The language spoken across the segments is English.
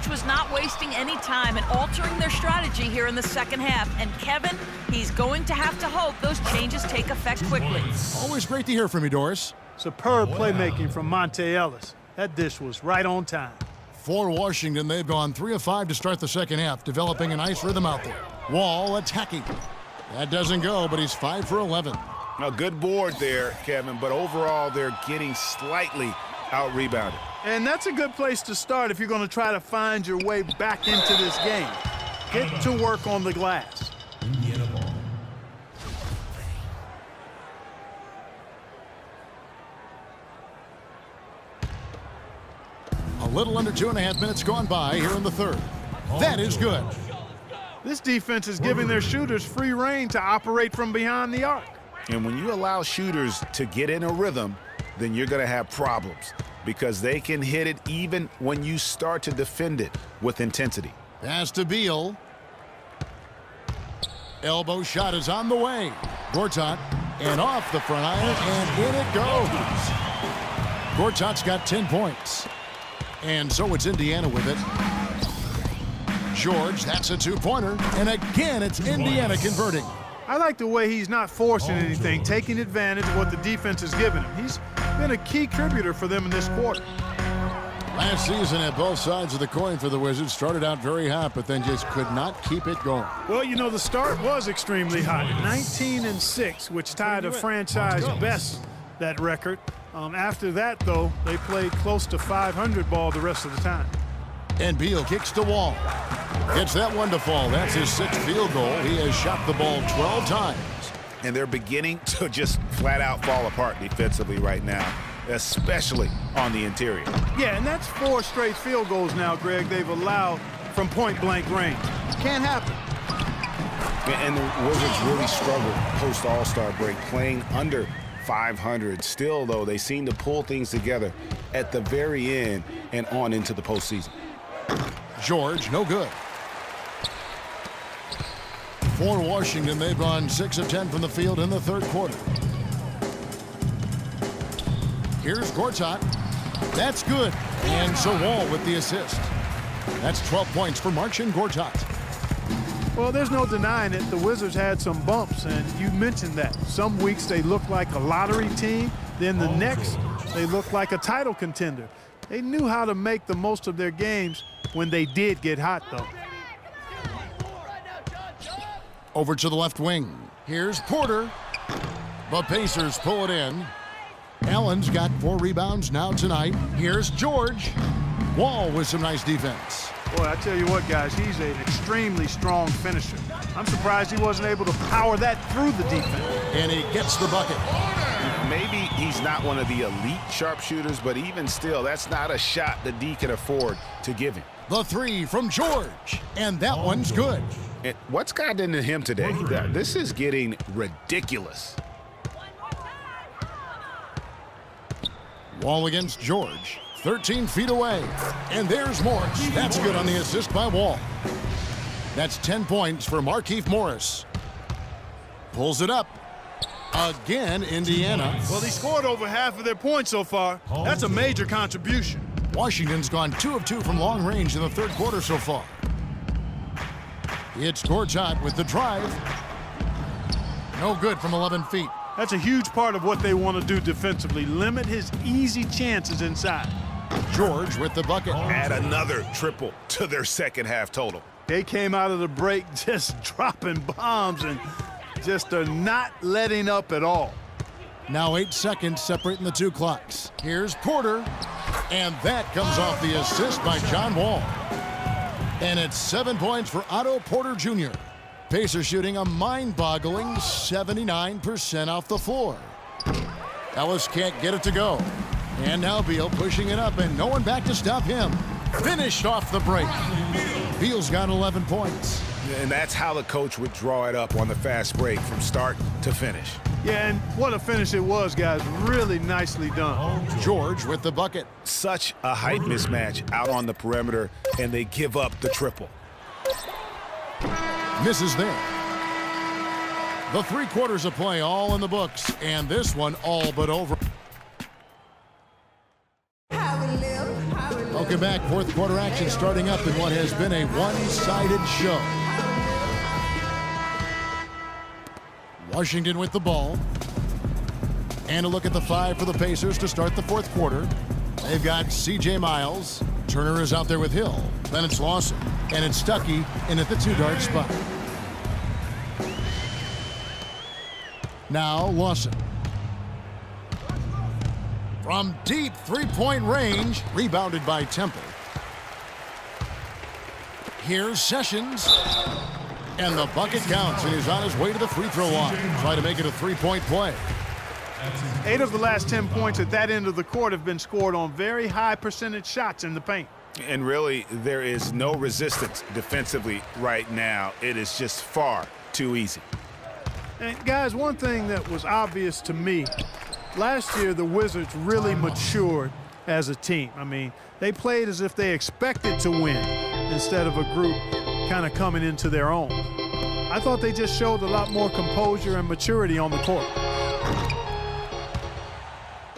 coach was not wasting any time and altering their strategy here in the second half. And Kevin, he's going to have to hope those changes take effect quickly. Always great to hear from you, Doris. Superb playmaking from Monte Ellis. That dish was right on time. For Washington, they've gone 3 of 5 to start the second half, developing a nice rhythm out there. Wall attacking. That doesn't go, but he's 5 for 11. A good board there, Kevin, but overall they're getting slightly out-rebounded. And that's a good place to start if you're going to try to find your way back into this game. Get to work on the glass. A little under 2.5 minutes gone by here in the third. That is good. This defense is giving their shooters free rein to operate from behind the arc. And when you allow shooters to get in a rhythm, then you're going to have problems because they can hit it even when you start to defend it with intensity. Pass to Beal. Elbow shot is on the way. Gortat and off the front iron, and in it goes. Gortat's got 10 points. And so it's Indiana with it. George, that's a two-pointer. And again, it's Indiana converting. I like the way he's not forcing anything, taking advantage of what the defense is giving him. He's been a key contributor for them in this quarter. Last season at both sides of the coin for the Wizards started out very hot, but then just could not keep it going. Well, you know, the start was extremely hot. 19-6, which tied a franchise best, that record. After that, though, they played close to 500 ball the rest of the time. And Beal kicks to Wall. Gets that one to fall. That's his 6th field goal. He has shot the ball 12 times. And they're beginning to just flat out fall apart defensively right now, especially on the interior. Yeah, and that's 4 straight field goals now, Greg, they've allowed from point-blank range. Can't happen. And the Wizards really struggled post-All-Star break, playing under 500. Still, though, they seem to pull things together at the very end and on into the postseason. George, no good. For Washington, they've gone 6 of 10 from the field in the third quarter. Here's Gortat. That's good. And so Wall with the assist. That's 12 points for Marcin Gortat. Well, there's no denying it. The Wizards had some bumps, and you mentioned that. Some weeks they look like a lottery team. Then the next, they look like a title contender. They knew how to make the most of their games when they did get hot, though. Over to the left wing. Here's Porter. The Pacers pull it in. Allen's got 4 rebounds now tonight. Here's George. Wall with some nice defense. Boy, I tell you what, guys, he's an extremely strong finisher. I'm surprised he wasn't able to power that through the defense. And he gets the bucket. Maybe he's not one of the elite sharpshooters, but even still, that's not a shot the D can afford to give him. The 3 from George. And that one's good. And what's gotten into him today? This is getting ridiculous. Wall against George. 13 feet away. And there's Morris. That's good on the assist by Wall. That's 10 points for Markieff Morris. Pulls it up. Again, Indiana. Well, he scored over half of their points so far. That's a major contribution. Washington's gone 2 of 2 from long range in the third quarter so far. It's Gortat with the drive. No good from 11 feet. That's a huge part of what they want to do defensively. Limit his easy chances inside. George with the bucket. Add another triple to their second half total. They came out of the break just dropping bombs and just are not letting up at all. Now 8 seconds separating the 2 clocks. Here's Porter. And that comes off the assist by John Wall. And it's 7 points for Otto Porter Jr. Pacers shooting a mind-boggling 79% off the floor. Ellis can't get it to go. And now Beal pushing it up, and no one back to stop him. Finished off the break. Beal's got 11 points. And that's how the coach would draw it up on the fast break from start to finish. Yeah, and what a finish it was, guys. Really nicely done. George with the bucket. Such a height mismatch out on the perimeter, and they give up the triple. Misses there. The 3 quarters of play all in the books, and this one all but over. Welcome back. Fourth quarter action starting up in what has been a one-sided show. Washington with the ball. And a look at the 5 for the Pacers to start the fourth quarter. They've got C.J. Miles. Turner is out there with Hill. Then it's Lawson. And it's Stuckey in at the 2-guard spot. Now Lawson. From deep three-point range. Rebounded by Temple. Here's Sessions. And the bucket counts, and he's on his way to the free throw line. Try to make it a three-point play. 8 of the last 10 points at that end of the court have been scored on very high percentage shots in the paint. And really, there is no resistance defensively right now. It is just far too easy. And guys, one thing that was obvious to me, last year the Wizards really matured as a team. I mean, they played as if they expected to win instead of a group kind of coming into their own. I thought they just showed a lot more composure and maturity on the court.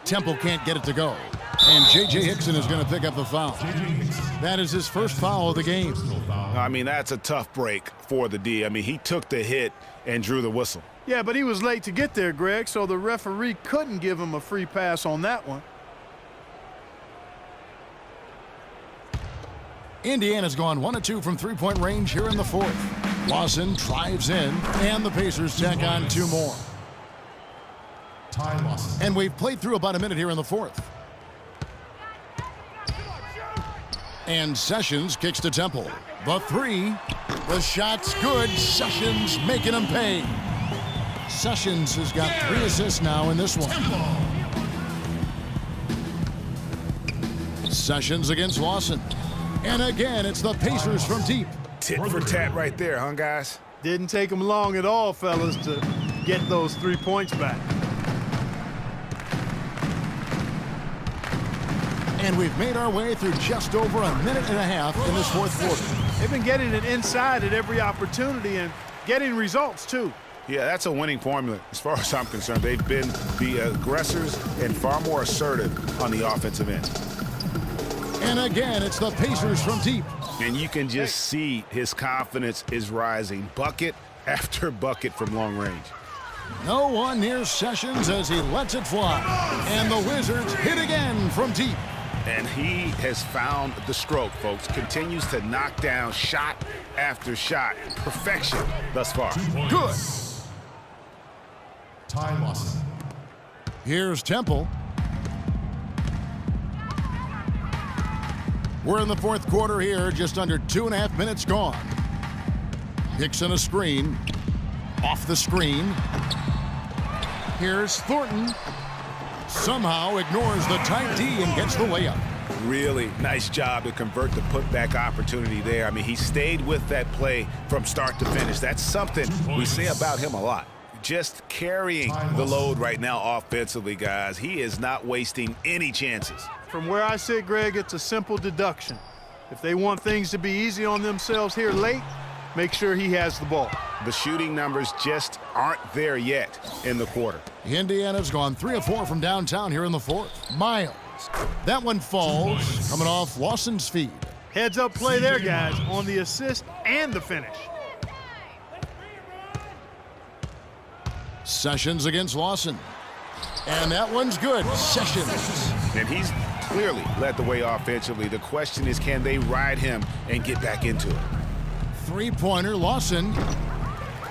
Temple can't get it to go. And J.J. Hickson is going to pick up the foul. That is his first foul of the game. I mean, that's a tough break for the D. I mean, he took the hit and drew the whistle. Yeah, but he was late to get there, Greg, so the referee couldn't give him a free pass on that one. Indiana's gone 1 of 2 from three-point range here in the fourth. Lawson drives in, and the Pacers tack on 2 more. Ty Lawson. And we've played through about a minute here in the fourth. And Sessions kicks to Temple. The 3. The shot's good. Sessions making him pay. Sessions has got 3 assists now in this one. Sessions against Lawson. And again, it's the Pacers from deep. Tit for tat right there, huh, guys? Didn't take him long at all, fellas, to get those 3 points back. And we've made our way through just over a minute and a half in this fourth quarter. They've been getting it inside at every opportunity and getting results, too. Yeah, that's a winning formula as far as I'm concerned. They've been the aggressors and far more assertive on the offensive end. And again, it's the Pacers from deep. And you can just see his confidence is rising. Bucket after bucket from long range. No one near Sessions as he lets it fly. And the Wizards hit again from deep. And he has found the stroke, folks. Continues to knock down shot after shot. Perfection thus far. Good. Ty Lawson. Here's Temple. We're in the fourth quarter here, just under 2.5 minutes gone. Hickson a screen. Off the screen. Here's Thornton. Somehow ignores the tight D and gets the layup. Really nice job to convert the putback opportunity there. I mean, he stayed with that play from start to finish. That's something we say about him a lot. Just carrying the load right now offensively, guys. He is not wasting any chances. From where I sit, Greg, it's a simple deduction. If they want things to be easy on themselves here late, make sure he has the ball. The shooting numbers just aren't there yet in the quarter. Indiana's gone 3 of 4 from downtown here in the fourth. Miles. That one falls, coming off Lawson's feet. Heads up play there, guys, on the assist and the finish. Sessions against Lawson. And that one's good. Sessions. And he's clearly led the way offensively. The question is, can they ride him and get back into it? Three-pointer, Lawson.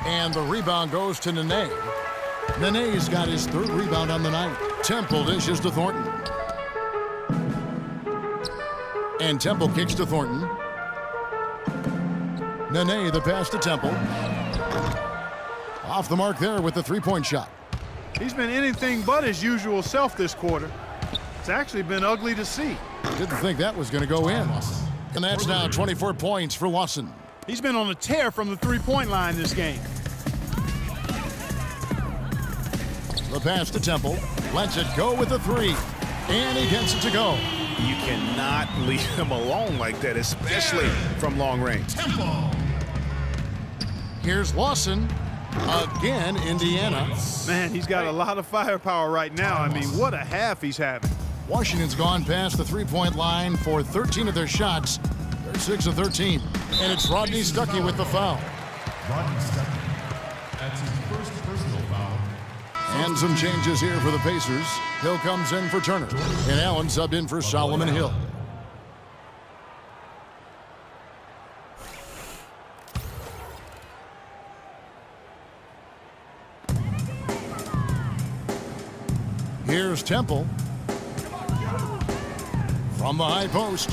And the rebound goes to Nene. Nene's got his 3rd rebound on the night. Temple dishes to Thornton. And Temple kicks to Thornton. Nene, the pass to Temple. Off the mark there with the 3-point shot. He's been anything but his usual self this quarter. It's actually been ugly to see. Didn't think that was going to go in. And that's now 24 points for Lawson. He's been on a tear from the 3-point line this game. The pass to Temple. Lets it go with the 3. And he gets it to go. You cannot leave him alone like that, especially from long range. Here's Lawson. Again, Indiana. Man, he's got a lot of firepower right now. I mean, what a half he's having. Washington's gone past the three-point line for 13 of their shots. They're 6 of 13. And it's Rodney Stuckey with the foul. Rodney Stuckey. That's his first personal foul. And some changes here for the Pacers. Hill comes in for Turner. And Allen subbed in for Solomon Hill. Here's Temple. From the high post.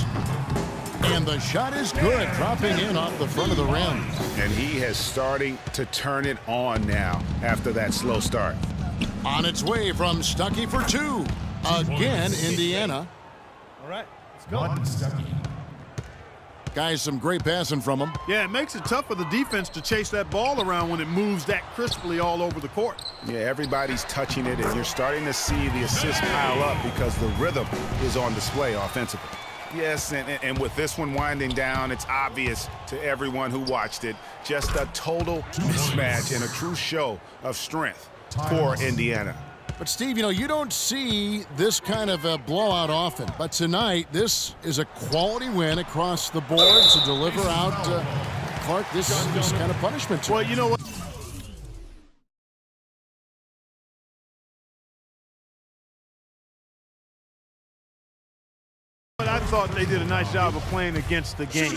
And the shot is good, dropping in off the front of the rim. And he has starting to turn it on now after that slow start. On its way from Stuckey for two. Again, Indiana. All right, let's go. Rodney Stuckey. Guys, some great passing from him. Yeah, it makes it tough for the defense to chase that ball around when it moves that crisply all over the court. Yeah, everybody's touching it, and you're starting to see the assists pile up because the rhythm is on display offensively. Yes, and with this one winding down, it's obvious to everyone who watched it, just a total mismatch and a true show of strength for Indiana. But, Steve, you know, you don't see this kind of a blowout often. But tonight, this is a quality win across the board to deliver out, Clark, this kind of punishment. Well, you know what? I thought they did a nice job of playing against the game.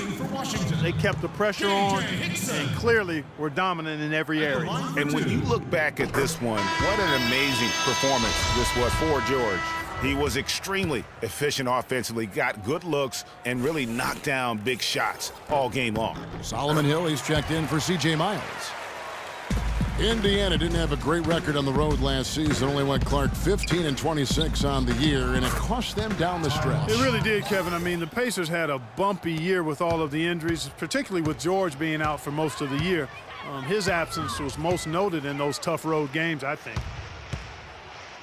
They kept the pressure on and clearly were dominant in every area. And when you look back at this one, what an amazing performance this was for George. He was extremely efficient offensively, got good looks, and really knocked down big shots all game long. Solomon Hill, he's checked in for C.J. Miles. Indiana didn't have a great record on the road last season. Only went, Clark, 15 and 26 on the year, and it cost them down the stretch. It really did, Kevin. I mean, the Pacers had a bumpy year with all of the injuries, particularly with George being out for most of the year. His absence was most noted in those tough road games, I think.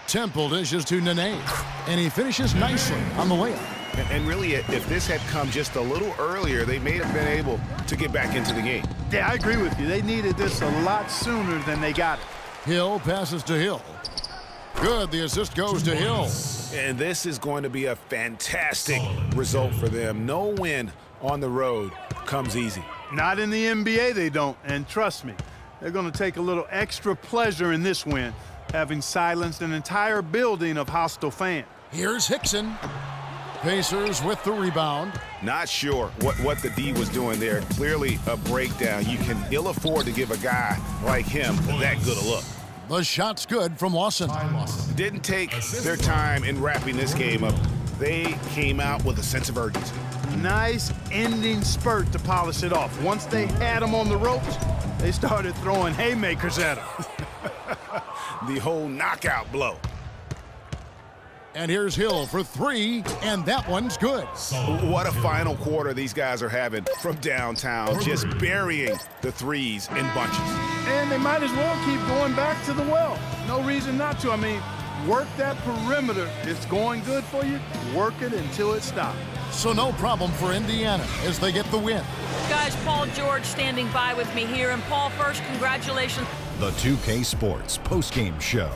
Temple dishes to Nene, and he finishes nicely on the layup. And really, if this had come just a little earlier, they may have been able to get back into the game. Yeah, I agree with you. They needed this a lot sooner than they got it. Hill passes to Hill. Good, the assist goes to Hill. And this is going to be a fantastic result for them. No win on the road comes easy. Not in the NBA, they don't. And trust me, they're going to take a little extra pleasure in this win, having silenced an entire building of hostile fans. Here's Hickson. Pacers with the rebound. Not sure what the D was doing there. Clearly a breakdown. You can ill afford to give a guy like him that good a look. The shot's good from Lawson. Didn't take their time in wrapping this game up. They came out with a sense of urgency. Nice ending spurt to polish it off. Once they had him on the ropes, they started throwing haymakers at him. The whole knockout blow. And here's Hill for three, and that one's good. What a final quarter these guys are having from downtown, just burying the threes in bunches. And they might as well keep going back to the well. No reason not to. I mean, work that perimeter. It's going good for you. Work it until it stops. So no problem for Indiana as they get the win. Guys, Paul George standing by with me here. And Paul, first, congratulations. The 2K Sports postgame show.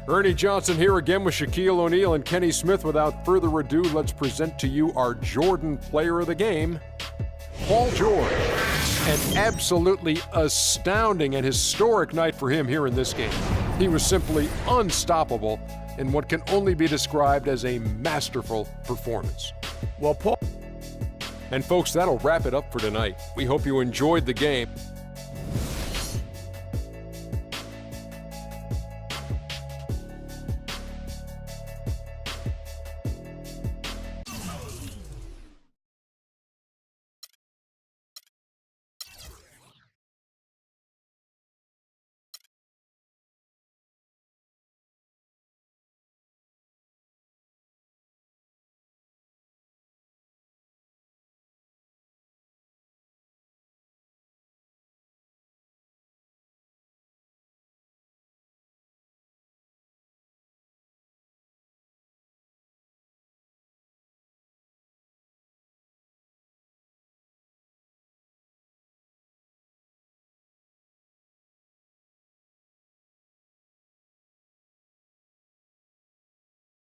Ernie Johnson here again with Shaquille O'Neal and Kenny Smith. Without further ado, let's present to you our Jordan Player of the Game, Paul George. An absolutely astounding and historic night for him here in this game. He was simply unstoppable in what can only be described as a masterful performance. Well, Paul. And folks, that'll wrap it up for tonight. We hope you enjoyed the game.